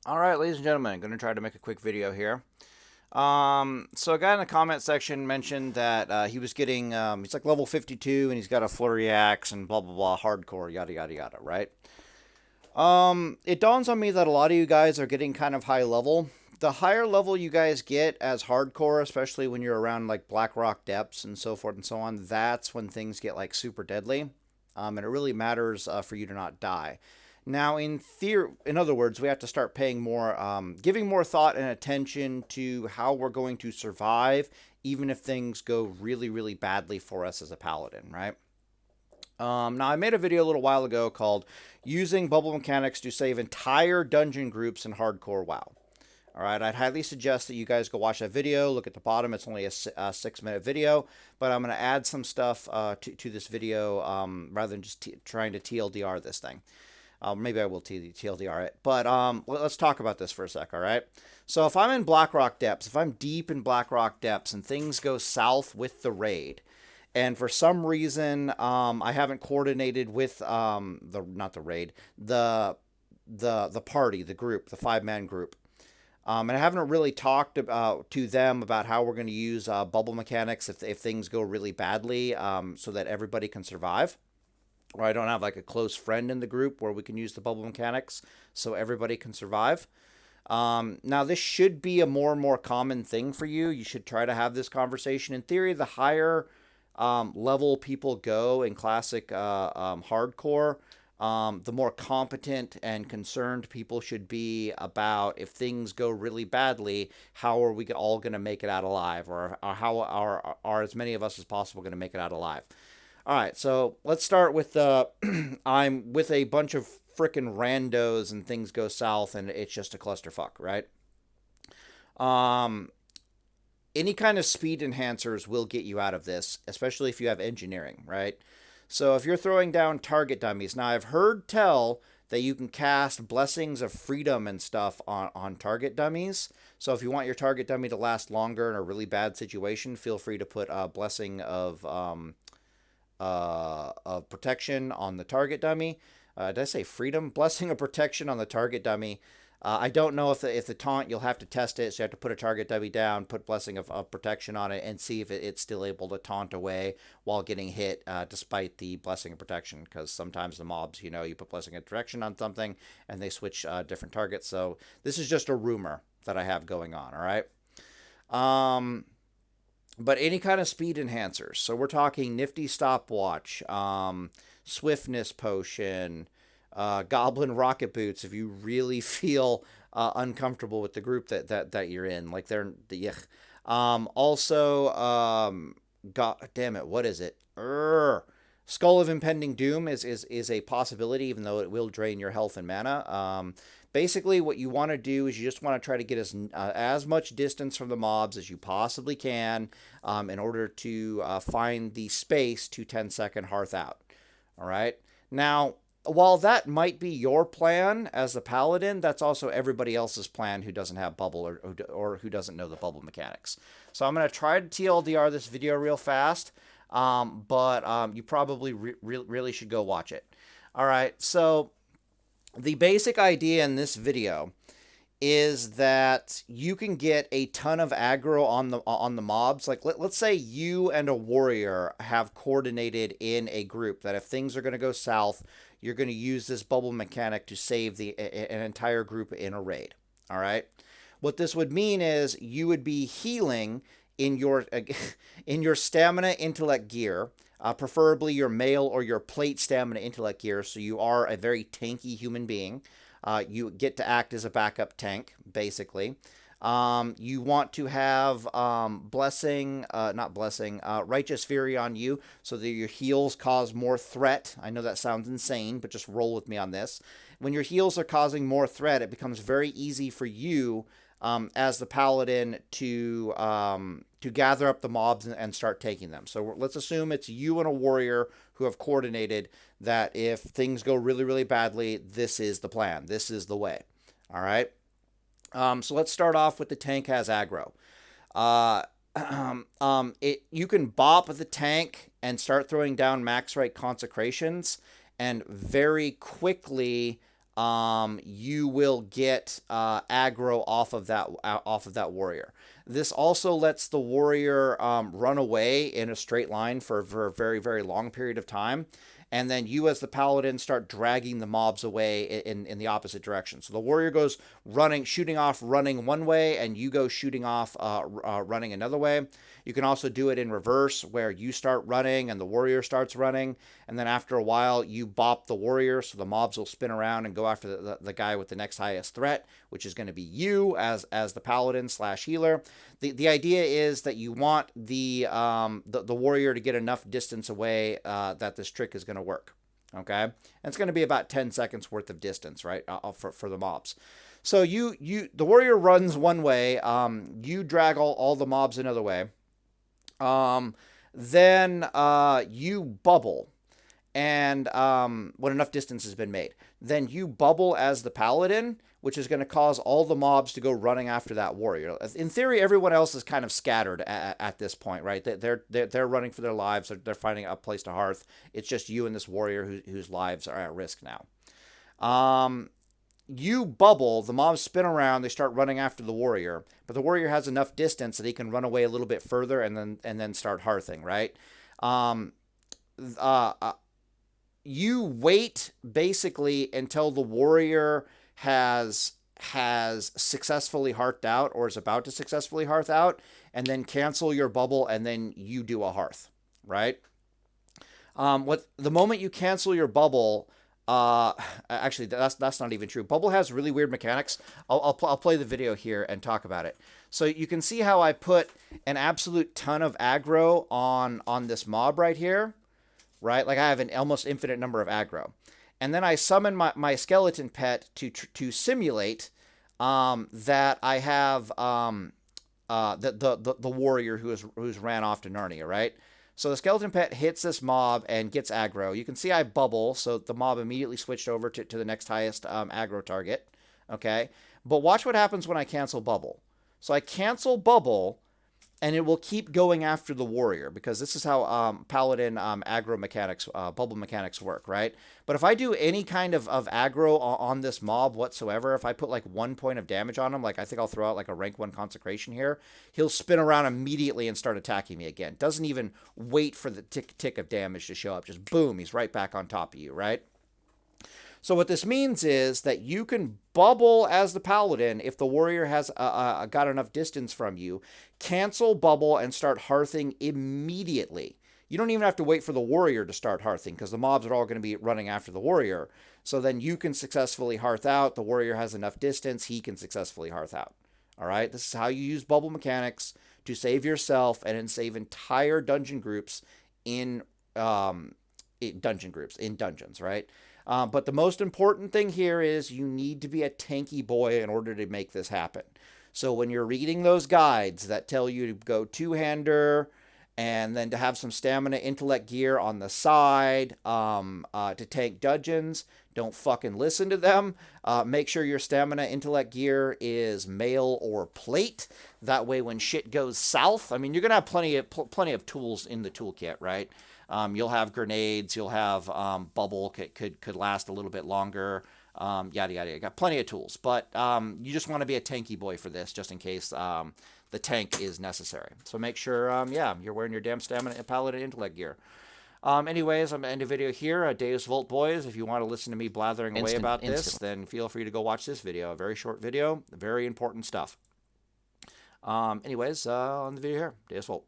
All right, ladies and gentlemen, I'm going to try to make a quick video here. So a guy in the comment section mentioned that he was getting, he's like level 52 and he's got a flurry axe and blah, blah, blah, hardcore, yada, yada, yada, right? It dawns on me that a lot of you guys are getting kind of high level. The higher level you guys get as hardcore, especially when you're around like Black Rock depths and so forth and so on, that's when things get like super deadly. And it really matters for you to not die. Now, in theory, in other words, we have to start paying more, giving more thought and attention to how we're going to survive, even if things go really, really badly for us as a paladin, right? Now, I made a video a little while ago called Using Bubble Mechanics to Save Entire Dungeon Groups in Hardcore WoW. All right, I'd highly suggest that you guys go watch that video. Look at the bottom; it's only a 6-minute video, but I'm going to add some stuff to this video rather than just trying to TLDR this thing. Maybe I will TLDR it, but let's talk about this for a sec. All right. So if I'm in Blackrock Depths, if I'm deep in Blackrock Depths, and things go south with the raid, and for some reason I haven't coordinated with the not the raid, the party, the group, the 5-man group. And I haven't really talked about to them about how we're going to use bubble mechanics if things go really badly, so that everybody can survive. Or I don't have like a close friend in the group where we can use the bubble mechanics so everybody can survive. Now, this should be a more and more common thing for you. You should try to have this conversation. In theory, the higher level people go in classic hardcore, the more competent and concerned people should be about if things go really badly, how are we all going to make it out alive, or how are as many of us as possible going to make it out alive. All right, so let's start with the I'm with a bunch of frickin' randos and things go south and it's just a clusterfuck, right? Um, any kind of speed enhancers will get you out of this, especially if you have engineering, right? So if you're throwing down target dummies, now I've heard tell that you can cast blessings of freedom and stuff on target dummies. So if you want your target dummy to last longer in a really bad situation, feel free to put a blessing of protection on the target dummy. Did I say freedom? Blessing of protection on the target dummy. I don't know if the taunt, you'll have to test it. So you have to put a target dummy down, put blessing of protection on it, and see if it's still able to taunt away while getting hit, despite the blessing of protection. Because sometimes the mobs, you put blessing of protection on something, and they switch different targets. So this is just a rumor that I have going on. All right. But any kind of speed enhancers. So we're talking nifty stopwatch, swiftness potion, goblin rocket boots. If you really feel uncomfortable with the group that you're in, like they're the also, God damn it, what is it? Skull of Impending Doom is a possibility, even though it will drain your health and mana. Basically, what you want to do is you just want to try to get as much distance from the mobs as you possibly can, in order to find the space to 10-second hearth out. All right. Now, while that might be your plan as the paladin, that's also everybody else's plan who doesn't have bubble or who doesn't know the bubble mechanics. So I'm going to try to TLDR this video real fast, but you probably really should go watch it. All right. So the basic idea in this video is that you can get a ton of aggro on the mobs. Like let's say you and a warrior have coordinated in a group that if things are going to go south, you're going to use this bubble mechanic to save an entire group in a raid. All right. What this would mean is you would be healing in your in your stamina intellect gear, preferably your mail or your plate stamina intellect gear, so you are a very tanky human being. You get to act as a backup tank, basically. You want to have righteous fury on you, so that your heals cause more threat. I know that sounds insane, but just roll with me on this. When your heals are causing more threat, it becomes very easy for you, as the paladin, to gather up the mobs and start taking them. So let's assume it's you and a warrior who have coordinated that if things go really, really badly, this is the plan. This is the way. All right. So let's start off with the tank has aggro. You can bop the tank and start throwing down max right consecrations, and very quickly you will get aggro off of that warrior. This also lets the warrior run away in a straight line for a very, very long period of time. And then you, as the paladin, start dragging the mobs away in the opposite direction. So the warrior goes shooting off, running one way, and you go shooting off, running another way. You can also do it in reverse, where you start running and the warrior starts running, and then after a while you bop the warrior, so the mobs will spin around and go after the guy with the next highest threat, which is going to be you as the paladin / healer. The idea is that you want the warrior to get enough distance away that this trick is going to work. Okay, and it's going to be about 10 seconds worth of distance, right, for the mobs. So the warrior runs one way, you drag all the mobs another way. Then you bubble, and when enough distance has been made, then you bubble as the paladin, which is going to cause all the mobs to go running after that warrior. In theory, everyone else is kind of scattered at this point, right? They're running for their lives. They're finding a place to hearth. It's just you and this warrior whose lives are at risk now. You bubble, the mobs spin around, they start running after the warrior, but the warrior has enough distance that he can run away a little bit further and then start hearthing, right? You wait basically until the warrior has successfully hearthed out or is about to successfully hearth out, and then cancel your bubble, and then you do a hearth, right? The moment you cancel your bubble, actually that's not even true. Bubble has really weird mechanics. I'll play the video here and talk about it. So you can see how I put an absolute ton of aggro on this mob right here, right? Like I have an almost infinite number of aggro. And then I summon my skeleton pet to simulate that I have the warrior who's ran off to Narnia, right? So the skeleton pet hits this mob and gets aggro. You can see I bubble, so the mob immediately switched over to the next highest aggro target. Okay, but watch what happens when I cancel bubble. So I cancel bubble, and it will keep going after the warrior, because this is how Paladin aggro mechanics, bubble mechanics work, right? But if I do any kind of aggro on this mob whatsoever, if I put like 1 point of damage on him, like I think I'll throw out like a rank 1 consecration here, he'll spin around immediately and start attacking me again. Doesn't even wait for the tick of damage to show up. Just boom, he's right back on top of you, right? So what this means is that you can bubble as the paladin if the warrior has got enough distance from you, cancel bubble, and start hearthing immediately. You don't even have to wait for the warrior to start hearthing, because the mobs are all going to be running after the warrior. So then you can successfully hearth out. The warrior has enough distance. He can successfully hearth out. All right? This is how you use bubble mechanics to save yourself and then save entire dungeon groups in dungeons, right? But the most important thing here is you need to be a tanky boy in order to make this happen. So when you're reading those guides that tell you to go two-hander and then to have some stamina intellect gear on the side to tank dungeons, don't fucking listen to them. Make sure your stamina intellect gear is mail or plate. That way when shit goes south, I mean, you're going to have plenty of tools in the toolkit, right? You'll have grenades, you'll have bubble, could last a little bit longer, yada, yada, yada. Got plenty of tools, but you just want to be a tanky boy for this, just in case the tank is necessary. So make sure, yeah, you're wearing your damn stamina and paladin intellect gear. Anyways, I'm going to end the video here. Deus Volt Boys, if you want to listen to me blathering away about this, then feel free to go watch this video. A very short video, very important stuff. Anyways, on the video here, Deus Volt.